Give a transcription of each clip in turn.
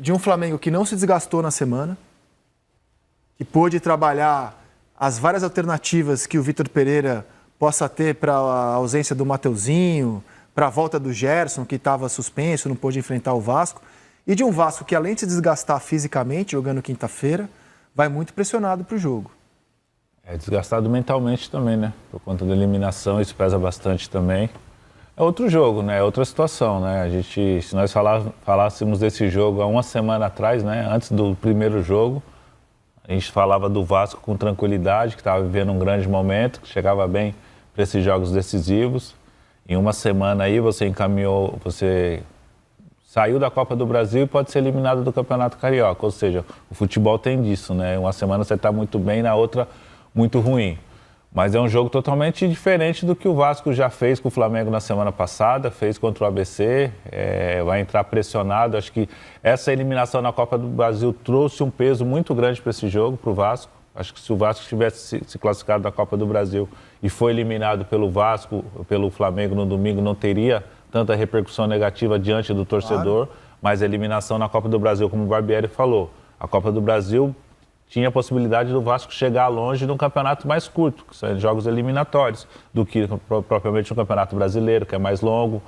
de um Flamengo que não se desgastou na semana, que pôde trabalhar as várias alternativas que o Vitor Pereira possa ter para a ausência do Mateuzinho, para a volta do Gerson, que estava suspenso, não pôde enfrentar o Vasco, e de um Vasco que, além de se desgastar fisicamente, jogando quinta-feira, vai muito pressionado para o jogo. É desgastado mentalmente também, né? Por conta da eliminação, isso pesa bastante também. É outro jogo, né? É outra situação, né? A gente, se nós falássemos desse jogo há uma semana atrás, né? Antes do primeiro jogo, a gente falava do Vasco com tranquilidade, que estava vivendo um grande momento, que chegava bem para esses jogos decisivos. Em uma semana aí você saiu da Copa do Brasil e pode ser eliminado do Campeonato Carioca. Ou seja, o futebol tem disso, né? Uma semana você está muito bem, na outra muito ruim. Mas é um jogo totalmente diferente do que o Vasco já fez com o Flamengo na semana passada, fez contra o ABC, vai entrar pressionado. Acho que essa eliminação na Copa do Brasil trouxe um peso muito grande para esse jogo, para o Vasco. Acho que se o Vasco tivesse se classificado na Copa do Brasil e foi eliminado pelo Vasco, pelo Flamengo no domingo, não teria tanta repercussão negativa diante do torcedor. Claro. Mas a eliminação na Copa do Brasil, como o Barbieri falou, a Copa do Brasil tinha a possibilidade do Vasco chegar longe num campeonato mais curto, que são jogos eliminatórios, do que propriamente no Campeonato Brasileiro, que é mais longo.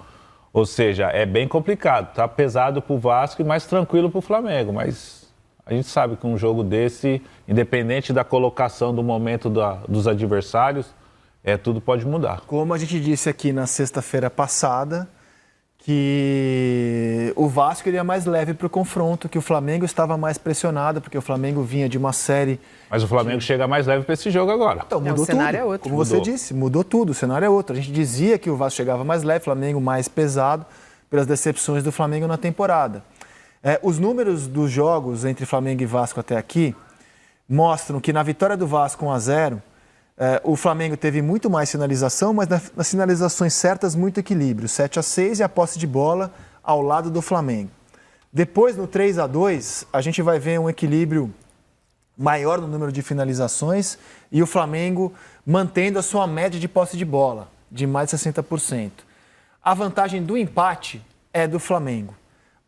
Ou seja, é bem complicado. Está pesado para o Vasco e mais tranquilo para o Flamengo. Mas a gente sabe que um jogo desse, independente da colocação do momento dos adversários, tudo pode mudar. Como a gente disse aqui na sexta-feira passada, que o Vasco iria mais leve para o confronto, que o Flamengo estava mais pressionado, porque o Flamengo vinha de uma série... Mas o Flamengo chega mais leve para esse jogo agora. Então, mudou tudo. O cenário é outro. Como você disse, mudou tudo, o cenário é outro. A gente dizia que o Vasco chegava mais leve, o Flamengo mais pesado, pelas decepções do Flamengo na temporada. Os números dos jogos entre Flamengo e Vasco até aqui mostram que na vitória do Vasco 1-0, o Flamengo teve muito mais finalização, mas nas finalizações certas, muito equilíbrio. 7-6 e a posse de bola ao lado do Flamengo. Depois, no 3-2, a gente vai ver um equilíbrio maior no número de finalizações e o Flamengo mantendo a sua média de posse de bola, de mais de 60%. A vantagem do empate é do Flamengo.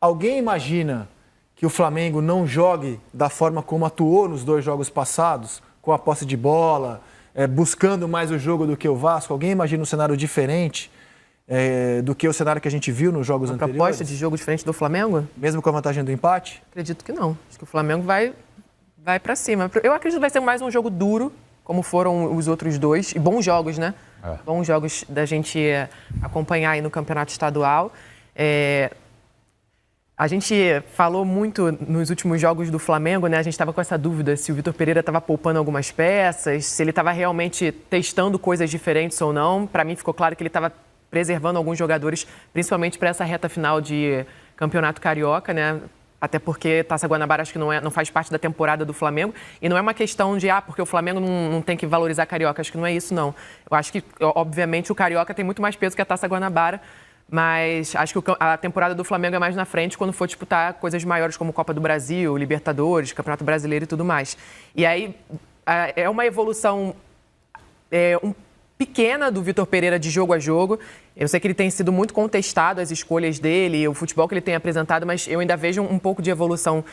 Alguém imagina que o Flamengo não jogue da forma como atuou nos 2 jogos passados, com a posse de bola, buscando mais o jogo do que o Vasco? Alguém imagina um cenário diferente do que o cenário que a gente viu nos jogos anteriores? Uma proposta de jogo diferente do Flamengo? Mesmo com a vantagem do empate? Acredito que não. Acho que o Flamengo vai para cima. Eu acredito que vai ser mais um jogo duro, como foram os outros 2. E bons jogos, né? Bons jogos da gente acompanhar aí no Campeonato Estadual. A gente falou muito nos últimos jogos do Flamengo, né? A gente estava com essa dúvida se o Vitor Pereira estava poupando algumas peças, se ele estava realmente testando coisas diferentes ou não. Para mim ficou claro que ele estava preservando alguns jogadores, principalmente para essa reta final de Campeonato Carioca, né? Até porque Taça Guanabara acho que não faz parte da temporada do Flamengo. E não é uma questão de, porque o Flamengo não tem que valorizar Carioca. Acho que não é isso, não. Eu acho que, obviamente, o Carioca tem muito mais peso que a Taça Guanabara. Mas acho que a temporada do Flamengo é mais na frente quando for disputar coisas maiores como Copa do Brasil, Libertadores, Campeonato Brasileiro e tudo mais. E aí é uma evolução pequena do Vitor Pereira de jogo a jogo. Eu sei que ele tem sido muito contestado, as escolhas dele, o futebol que ele tem apresentado, mas eu ainda vejo um pouco de evolução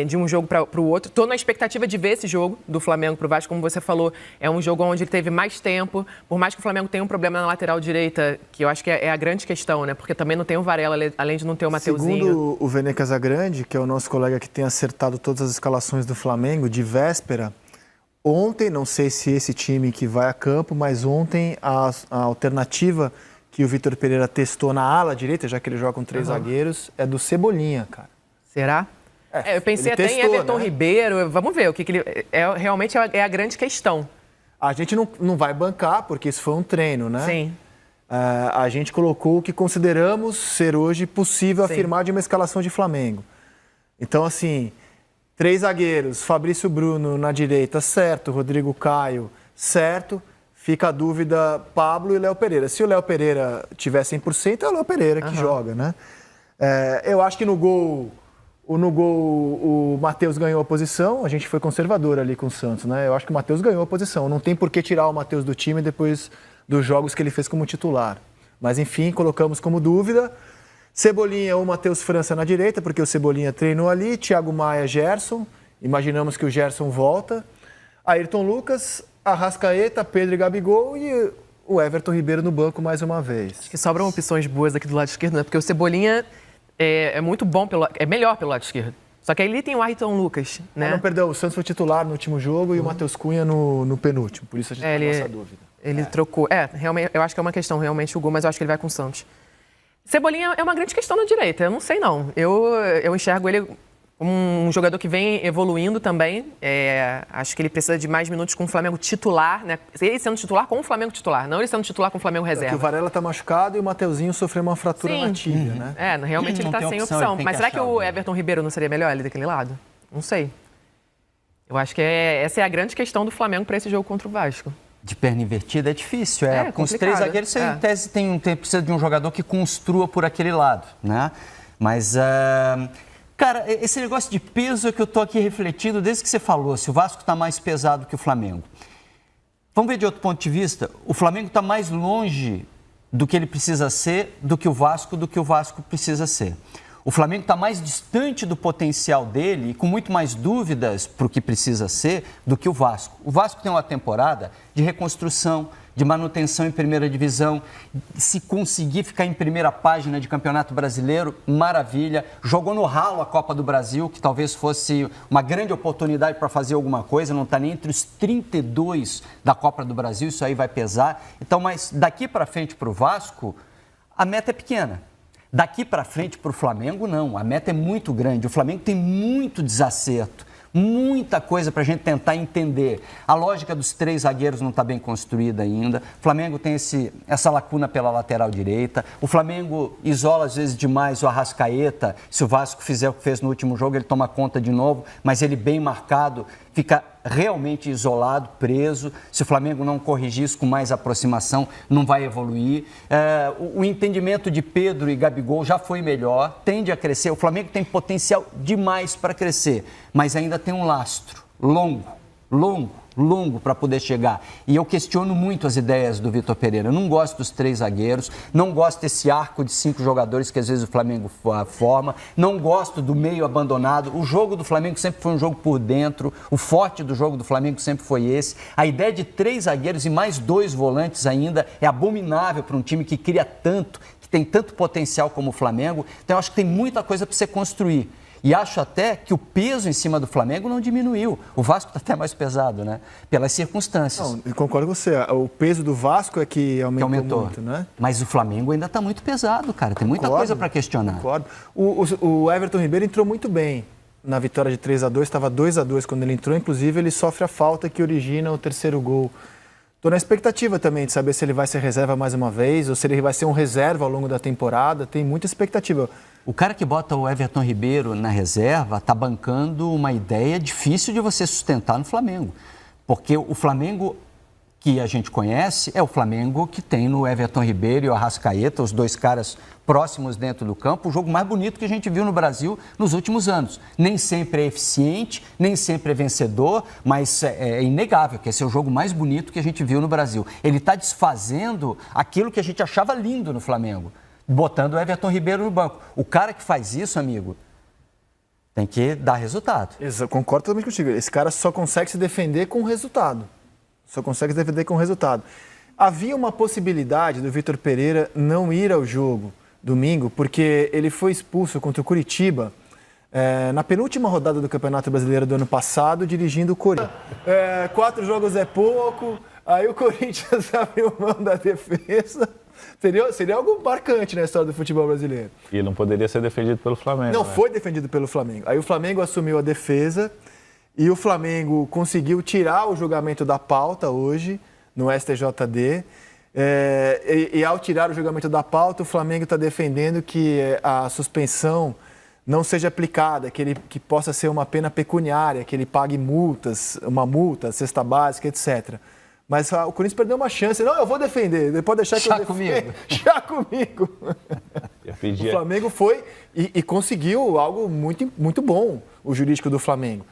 de um jogo para o outro. Estou na expectativa de ver esse jogo do Flamengo para o Vasco, como você falou, é um jogo onde ele teve mais tempo, por mais que o Flamengo tenha um problema na lateral direita, que eu acho que é a grande questão, né? Porque também não tem o Varela, além de não ter o Mateuzinho. Segundo o Vene Casagrande, que é o nosso colega que tem acertado todas as escalações do Flamengo, de véspera, ontem, não sei se esse time que vai a campo, mas ontem a alternativa que o Vitor Pereira testou na ala direita, já que ele joga com 3 zagueiros, é do Cebolinha, cara. Será? Eu pensei até em Everton Ribeiro. Vamos ver o que ele... realmente é a grande questão. A gente não vai bancar, porque isso foi um treino, né? Sim. A gente colocou o que consideramos ser hoje possível afirmar de uma escalação de Flamengo. Então, assim, 3 zagueiros, Fabrício Bruno na direita, certo. Rodrigo Caio, certo. Fica a dúvida, Pablo e Léo Pereira. Se o Léo Pereira tiver 100%, é o Léo Pereira que joga, né? Eu acho que no gol o Matheus ganhou a posição. A gente foi conservador ali com o Santos, né? Eu acho que o Matheus ganhou a posição. Não tem por que tirar o Matheus do time depois dos jogos que ele fez como titular. Mas, enfim, colocamos como dúvida. Cebolinha ou Matheus França na direita, porque o Cebolinha treinou ali. Thiago Maia, Gerson. Imaginamos que o Gerson volta. Ayrton Lucas, Arrascaeta, Pedro e Gabigol e o Everton Ribeiro no banco mais uma vez. Acho que sobram opções boas aqui do lado esquerdo, né? Porque o Cebolinha é muito bom, é melhor pelo lado esquerdo. Só que aí ele tem o Ayrton Lucas, né? Não perdeu, o Santos foi titular no último jogo e o Matheus Cunha no penúltimo. Por isso a gente tem essa dúvida. Ele trocou. Realmente, eu acho que é uma questão realmente o gol, mas eu acho que ele vai com o Santos. Cebolinha é uma grande questão na direita, eu não sei não. Eu enxergo ele como um jogador que vem evoluindo também. Acho que ele precisa de mais minutos com o Flamengo titular, né? Ele sendo titular com o Flamengo titular, não ele sendo titular com o Flamengo reserva. Porque o Varela tá machucado e o Mateuzinho sofreu uma fratura na tíbia, né? Realmente ele tá sem opção. Mas será que o Everton Ribeiro não seria melhor ali daquele lado? Não sei. Eu acho que essa é a grande questão do Flamengo para esse jogo contra o Vasco. De perna invertida é difícil. Com os 3 zagueiros, você em tese precisa de um jogador que construa por aquele lado, né? Mas, cara, esse negócio de peso é que eu tô aqui refletindo desde que você falou, se o Vasco está mais pesado que o Flamengo. Vamos ver de outro ponto de vista, o Flamengo está mais longe do que ele precisa ser do que o Vasco precisa ser. O Flamengo está mais distante do potencial dele e com muito mais dúvidas para o que precisa ser do que o Vasco. O Vasco tem uma temporada de reconstrução, de manutenção em primeira divisão. Se conseguir ficar em primeira página de Campeonato Brasileiro, maravilha. Jogou no ralo a Copa do Brasil, que talvez fosse uma grande oportunidade para fazer alguma coisa. Não está nem entre os 32 da Copa do Brasil, isso aí vai pesar. Então, mas daqui para frente para o Vasco, a meta é pequena. Daqui para frente para o Flamengo, não. A meta é muito grande. O Flamengo tem muito desacerto, muita coisa para a gente tentar entender. A lógica dos 3 zagueiros não está bem construída ainda. O Flamengo tem essa lacuna pela lateral direita. O Flamengo isola às vezes demais o Arrascaeta. Se o Vasco fizer o que fez no último jogo, ele toma conta de novo. Mas ele bem marcado, fica realmente isolado, preso. Se o Flamengo não corrigir isso com mais aproximação, não vai evoluir. O entendimento de Pedro e Gabigol já foi melhor, tende a crescer. O Flamengo tem potencial demais para crescer, mas ainda tem um lastro longo para poder chegar. E eu questiono muito as ideias do Vitor Pereira. Eu não gosto dos 3 zagueiros, não gosto desse arco de 5 jogadores que às vezes o Flamengo forma, não gosto do meio abandonado. O jogo do Flamengo sempre foi um jogo por dentro, o forte do jogo do Flamengo sempre foi esse. A ideia de 3 zagueiros e mais 2 volantes ainda é abominável para um time que cria tanto, que tem tanto potencial como o Flamengo. Então eu acho que tem muita coisa para você construir. E acho até que o peso em cima do Flamengo não diminuiu. O Vasco está até mais pesado, né? Pelas circunstâncias. Não, eu concordo com você. O peso do Vasco é que aumentou muito, né? Mas o Flamengo ainda está muito pesado, cara. Tem muita coisa para questionar. Concordo. O Everton Ribeiro entrou muito bem na vitória de 3-2. Estava 2-2 quando ele entrou. Inclusive, ele sofre a falta que origina o terceiro gol. Estou na expectativa também de saber se ele vai ser reserva mais uma vez ou se ele vai ser um reserva ao longo da temporada. Tem muita expectativa. O cara que bota o Everton Ribeiro na reserva está bancando uma ideia difícil de você sustentar no Flamengo. Porque o Flamengo que a gente conhece é o Flamengo que tem no Everton Ribeiro e o Arrascaeta, os 2 caras próximos dentro do campo, o jogo mais bonito que a gente viu no Brasil nos últimos anos. Nem sempre é eficiente, nem sempre é vencedor, mas é inegável que esse é o jogo mais bonito que a gente viu no Brasil. Ele está desfazendo aquilo que a gente achava lindo no Flamengo, botando o Everton Ribeiro no banco. O cara que faz isso, amigo, tem que dar resultado. Eu concordo totalmente contigo. Esse cara só consegue se defender com resultado. Havia uma possibilidade do Vitor Pereira não ir ao jogo domingo, porque ele foi expulso contra o Curitiba na penúltima rodada do Campeonato Brasileiro do ano passado, dirigindo o Corinthians. 4 jogos é pouco, aí o Corinthians abriu mão da defesa. Seria algo marcante na história do futebol brasileiro. E não poderia ser defendido pelo Flamengo. Não, foi defendido pelo Flamengo. Aí o Flamengo assumiu a defesa e o Flamengo conseguiu tirar o julgamento da pauta hoje no STJD. E ao tirar o julgamento da pauta, o Flamengo está defendendo que a suspensão não seja aplicada, que possa ser uma pena pecuniária, que ele pague multas, uma multa, cesta básica, etc. Mas o Corinthians perdeu uma chance. Não, eu vou defender. Ele pode deixar que eu defenda. Chá comigo. O Flamengo foi e conseguiu algo muito, muito bom, o jurídico do Flamengo.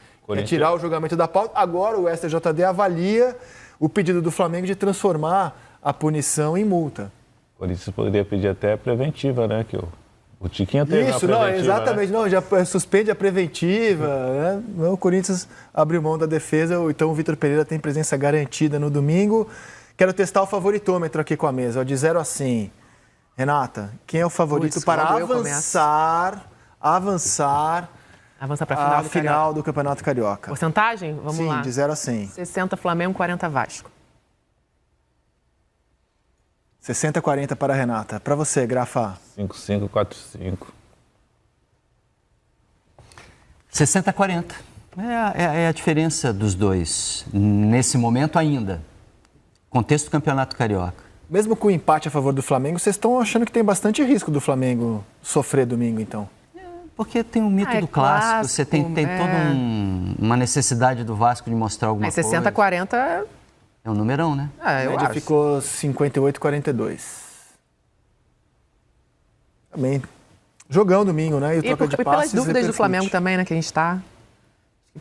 Tirar o julgamento da pauta. Agora o STJD avalia o pedido do Flamengo de transformar a punição em multa. O Corinthians poderia pedir até preventiva, né? Que o O Tiquinho teve isso, não, exatamente, né? Não, já suspende a preventiva, né? O Corinthians abriu mão da defesa, então o Vitor Pereira tem presença garantida no domingo. Quero testar o favoritômetro aqui com a mesa, ó, de 0 a 100. Renata, quem é o favorito para avançar para a final do Campeonato Carioca? Porcentagem? Vamos lá. Sim, de 0 a 100. 60 Flamengo, 40 Vasco. 60-40 para a Renata. Para você, Grafa? 5-5, 4-5. 60-40. É a diferença dos dois, nesse momento ainda. Contexto do Campeonato Carioca. Mesmo com o empate a favor do Flamengo, vocês estão achando que tem bastante risco do Flamengo sofrer domingo, então? Porque tem o mito do clássico, você tem toda uma necessidade do Vasco de mostrar alguma coisa. 60-40... É um numerão, né? A média ficou 58-42. Também. Jogão domingo, né? E troca de passes. Pelas dúvidas do Flamengo também, né? Que a gente está.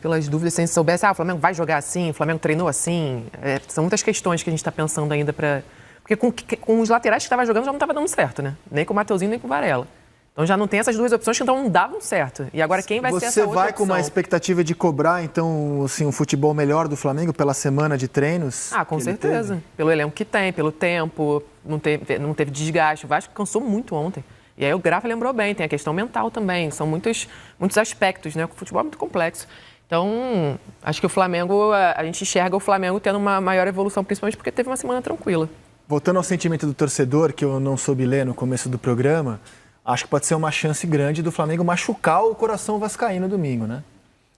Pelas dúvidas, se a gente soubesse, o Flamengo vai jogar assim, o Flamengo treinou assim. São muitas questões que a gente está pensando ainda para. Porque com os laterais que estava jogando já não estava dando certo, né? Nem com o Mateuzinho, nem com o Varela. Então já não tem essas duas opções que então não davam certo. E agora quem vai ser essa outra opção? Você vai com uma expectativa de cobrar, então, assim, um futebol melhor do Flamengo pela semana de treinos? Com certeza. Pelo elenco que tem, pelo tempo, não teve desgaste. O Vasco cansou muito ontem. E aí o Grafa lembrou bem, tem a questão mental também. São muitos aspectos, né? O futebol é muito complexo. Então, acho que o Flamengo, a gente enxerga o Flamengo tendo uma maior evolução, principalmente porque teve uma semana tranquila. Voltando ao sentimento do torcedor, que eu não soube ler no começo do programa, acho que pode ser uma chance grande do Flamengo machucar o coração vascaíno domingo, né?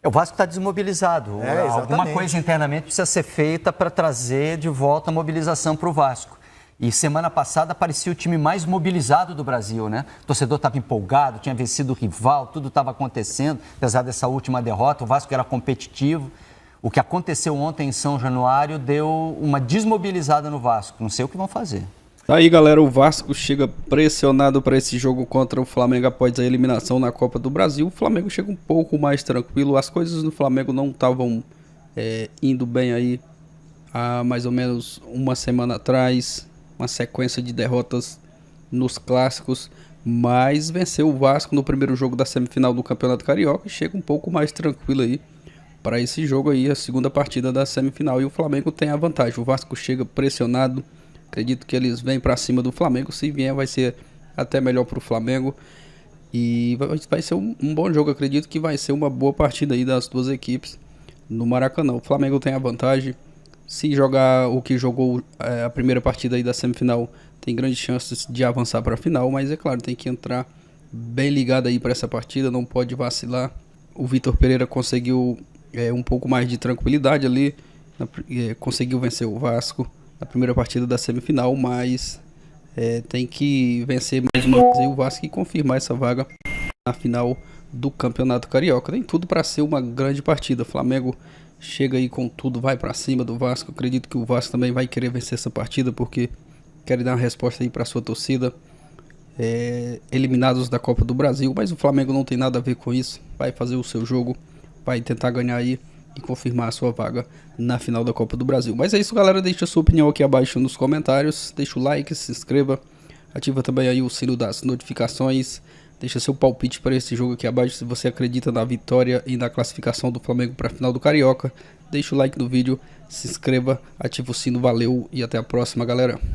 O Vasco está desmobilizado. Alguma coisa internamente precisa ser feita para trazer de volta a mobilização para o Vasco. E semana passada parecia o time mais mobilizado do Brasil, né? O torcedor estava empolgado, tinha vencido o rival, tudo estava acontecendo. Apesar dessa última derrota, o Vasco era competitivo. O que aconteceu ontem em São Januário deu uma desmobilizada no Vasco. Não sei o que vão fazer. Aí, galera, o Vasco chega pressionado para esse jogo contra o Flamengo após a eliminação na Copa do Brasil. O Flamengo chega um pouco mais tranquilo. As coisas no Flamengo não estavam indo bem aí há mais ou menos uma semana atrás. Uma sequência de derrotas nos clássicos, mas venceu o Vasco no primeiro jogo da semifinal do Campeonato Carioca e chega um pouco mais tranquilo aí para esse jogo aí, a segunda partida da semifinal, e o Flamengo tem a vantagem. O Vasco chega pressionado, acredito que eles vêm para cima do Flamengo, se vier vai ser até melhor para o Flamengo e vai ser um bom jogo, acredito que vai ser uma boa partida aí das duas equipes no Maracanã. O Flamengo tem a vantagem. Se jogar o que jogou a primeira partida aí da semifinal, tem grandes chances de avançar para a final, mas é claro, tem que entrar bem ligado aí para essa partida, não pode vacilar. O Vitor Pereira conseguiu um pouco mais de tranquilidade ali, conseguiu vencer o Vasco na primeira partida da semifinal, mas tem que vencer mais uma vez aí o Vasco e confirmar essa vaga na final do Campeonato Carioca. Tem tudo para ser uma grande partida. O Flamengo chega aí com tudo, vai para cima do Vasco. Acredito que o Vasco também vai querer vencer essa partida porque quer dar uma resposta aí para sua torcida. Eliminados da Copa do Brasil, mas o Flamengo não tem nada a ver com isso. Vai fazer o seu jogo, vai tentar ganhar aí e confirmar a sua vaga na final da Copa do Brasil. Mas é isso, galera. Deixa a sua opinião aqui abaixo nos comentários. Deixa o like, se inscreva, ativa também aí o sino das notificações. Deixa seu palpite para esse jogo aqui abaixo. Se você acredita na vitória e na classificação do Flamengo para a final do Carioca, deixa o like no vídeo, se inscreva, ativa o sino. Valeu e até a próxima, galera.